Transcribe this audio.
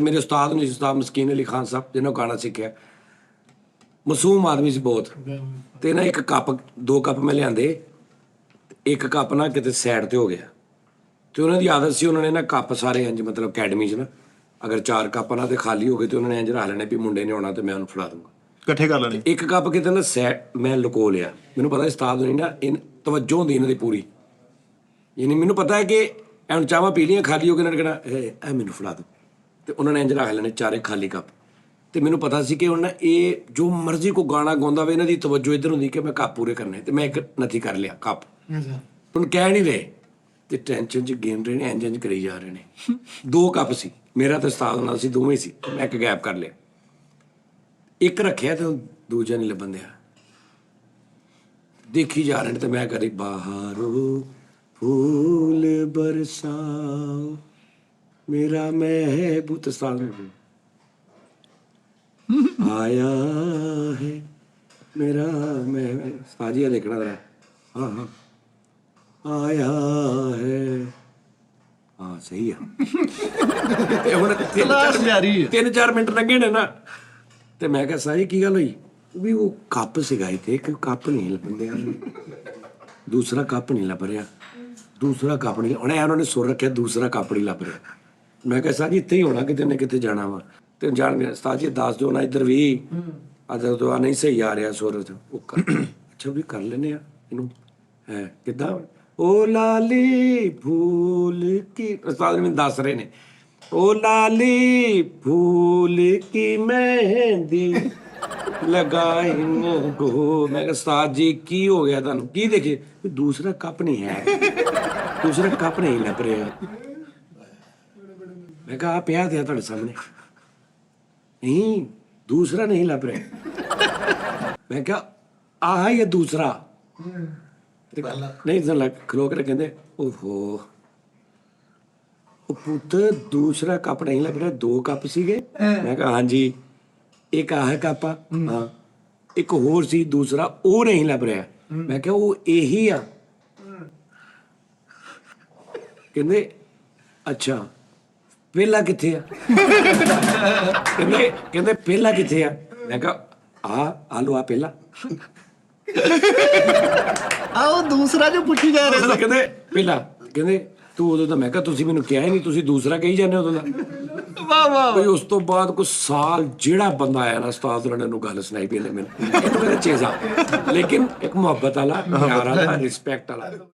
मेरे उस्ताद ने उस्ताद मस्कीन अली खान साहब जिन्होंने गाना सीखा मासूम आदमी से बहुत तो ना एक कप 2 कप मैं लिया एक कप ना कितने सैड ते हो गया तो उन्होंने आदत से उन्होंने ना कप सारे इंज मतलब अकैडमी च ना अगर 4 कप ना तो खाली हो गए तो उन्होंने इंज रख लेने भी मुंडे ने आना तो मैं उन्हें फड़ा दूंगा इकट्ठे कर लेने एक कप कितने ना सैड मैं लुको लिया मैंने पता उस्ताद ने ना इन तवज्जो होंदी इन्हां दी पूरी यानी मैंने पता है कि एन चावां पी लियां खाली हो गए इन्होंने कहना ए मैनू फड़ा दो तो उन्होंने इंज रख लेने 4 खाली कप तो मैनू पता सी कि उन्हें ये जो मर्जी को गाना गाँदा वे इन्हां दी तवज्जो इधर होंदी कि मैं कप पूरे करने तो मैं एक नथी कर लिया कप ਹੁਣ ਕਹਿ ਨਹੀਂ ਰਹੇ ਤੇ ਟੈਨਸ਼ਨ 'ਚ ਗਿਣ ਰਹੇ ਨੇ ਇੰਜ ਕਰੀ ਜਾ ਰਹੇ ਨੇ 2 ਕੱਪ ਸੀ ਮੇਰਾ ਤਾਂ ਉਸਤਾਦ ਨਾਲ ਸੀ ਦੋਵੇਂ ਸੀ ਮੈਂ ਇੱਕ ਗੈਪ ਕਰ ਲਿਆ ਇੱਕ ਰੱਖਿਆ ਤੇ ਦੂਜਾ ਨਹੀਂ ਲੱਭਣ ਦਿਆ ਦੇਖੀ ਜਾ ਰਹੇ ਨੇ ਤੇ ਮੈਂ ਕਰੀ ਬਾਹਰੋਂ ਫੂਲ ਬਰਸਾਓ ਮੇਰਾ ਮਹਿਬੂਬ ਉਸਤਾਦ ਆਇਆ ਹੈ ਮੇਰਾ ਮੈਂ ਉਸਤਾਦ ਜੀ ਦੇਖਣਾ ਜਰਾ हाँ हाँ आया है हाँ सही है ਹੁਣ 3-4 ਮਿੰਟ ਲੱਗੇ ਨੇ ਨਾ ਤੇ ਮੈਂ ਕਿਹਾ ਸਾਜੀ ਕੀ ਗੱਲ ਹੋਈ ਵੀ ਉਹ ਕੱਪ ਸੀਗਾ ਇੱਥੇ ਇੱਕ ਕੱਪ ਨਹੀਂ ਲੱਭਿਆ ਦੂਸਰਾ ਕੱਪ ਨਹੀਂ ਲੱਭ ਰਿਹਾ ਦੂਸਰਾ ਕੱਪ ਨਹੀਂ ਉਹਨੇ ਉਹਨਾਂ ਨੇ ਸੁਰ ਰੱਖਿਆ ਦੂਸਰਾ ਕੱਪ ਨਹੀਂ ਲੱਭ ਰਿਹਾ ਮੈਂ ਕਿਹਾ ਸਾਜੀ ਇੱਥੇ ਹੀ ਹੋਣਾ ਕਿਤੇ ਨਾ ਕਿਤੇ ਜਾਣਾ ਵਾ ਤੇ ਜਾਣ ਗਿਆ ਉਸਤਾਦ ਜੀ ਦੱਸ ਦਿਓ ਨਾ ਇੱਧਰ ਵੀ ਅਦਰ ਤੋਂ ਨਹੀਂ ਸਹੀ ਆ ਰਿਹਾ ਸੁਰ ਉਹ ਅੱਛਾ ਵੀ ਕਰ ਲੈਨੇ ਆ ਇਹਨੂੰ है किदा ओ लाली फूल की उस्ताद ने दस रहे ने ओ लाली फूल की मेहंदी लगाई गो मैं उस्ताद जी की हो गया थानू की देखिए दूसरा कप नहीं है दूसरा कप नहीं लग रहा मैं कहा पिया था तुहाडे सामने नहीं दूसरा नहीं लग रहा मैं कहा आ ये दूसरा नहीं लग खलो कर कहते ओहो पुत दूसरा कप नहीं लग रहा 2 कप सीगे मैं कहा हाँ जी एक आह कप हाँ एक होर सी दूसरा वो नहीं लग रहा मैं कहा वो यही आ कहते अच्छा पहला किथे आ कहते पहला किथे आ मैं कहा आ लो आ पहला ਆਓ ਦੂਸਰਾ ਜੋ ਪੁੱਛੀ ਜਾ ਰਿਹਾ ਕਹਿੰਦੇ ਪਹਿਲਾਂ ਕਹਿੰਦੇ ਤੂੰ ਉਦੋਂ ਤਾਂ ਮੈਂ ਕਿਹਾ ਤੁਸੀਂ ਮੈਨੂੰ ਕਿਹਾ ਹੀ ਨਹੀਂ ਤੁਸੀਂ ਦੂਸਰਾ ਕਹੀ ਜਾਂਦੇ ਉਦੋਂ ਦਾ ਵਾਹ ਵਾਹ ਬਈ ਉਸ ਤੋਂ ਬਾਅਦ ਕੁਝ ਸਾਲ ਜਿਹੜਾ ਬੰਦਾ ਆਇਆ ਨਾ ਉਸਤਾਦ ਉਹਨਾਂ ਨੂੰ ਗੱਲ ਸੁਣਾਈ ਪਈ ਨੇ ਮੈਨੂੰ ਇਹ ਤਾਂ ਮੇਰਾ ਚੇਜ਼ਾ ਲੇਕਿਨ ਇੱਕ ਮੁਹੱਬਤ ਵਾਲਾ ਪਿਆਰ ਵਾਲਾ ਰਿਸਪੈਕਟ ਵਾਲਾ